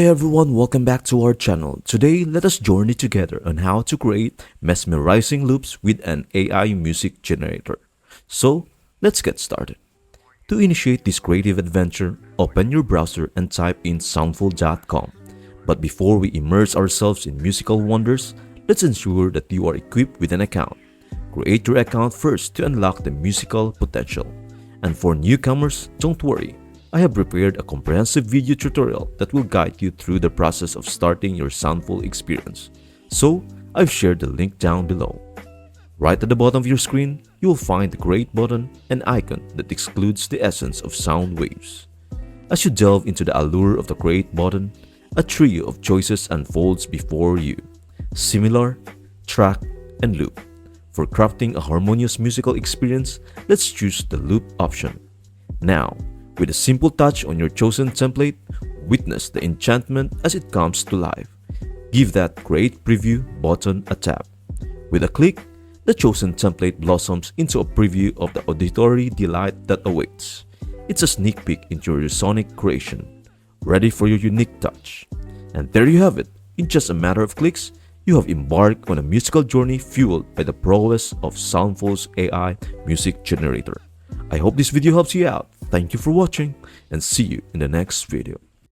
Hey everyone, welcome back to our channel. Today, let us journey together on how to create mesmerizing loops with an AI music generator. So, let's get started. To initiate this creative adventure, open your browser and type in soundful.com. But before we immerse ourselves in musical wonders, let's ensure that you are equipped with an account. Create your account first to unlock the musical potential. And for newcomers, don't worry. I have prepared a comprehensive video tutorial that will guide you through the process of starting your Soundful experience. So, I've shared the link down below. Right at the bottom of your screen, you will find the Create button, an icon that excludes the essence of sound waves. As you delve into the allure of the Create button, a trio of choices unfolds before you: similar, track, and loop. For crafting a harmonious musical experience, let's choose the loop option. Now, with a simple touch on your chosen template, witness the enchantment as it comes to life. Give that Create Preview button a tap. With a click, the chosen template blossoms into a preview of the auditory delight that awaits. It's a sneak peek into your sonic creation, ready for your unique touch. And there you have it. In just a matter of clicks, you have embarked on a musical journey fueled by the prowess of Soundful's AI music generator. I hope this video helps you out. Thank you for watching and see you in the next video.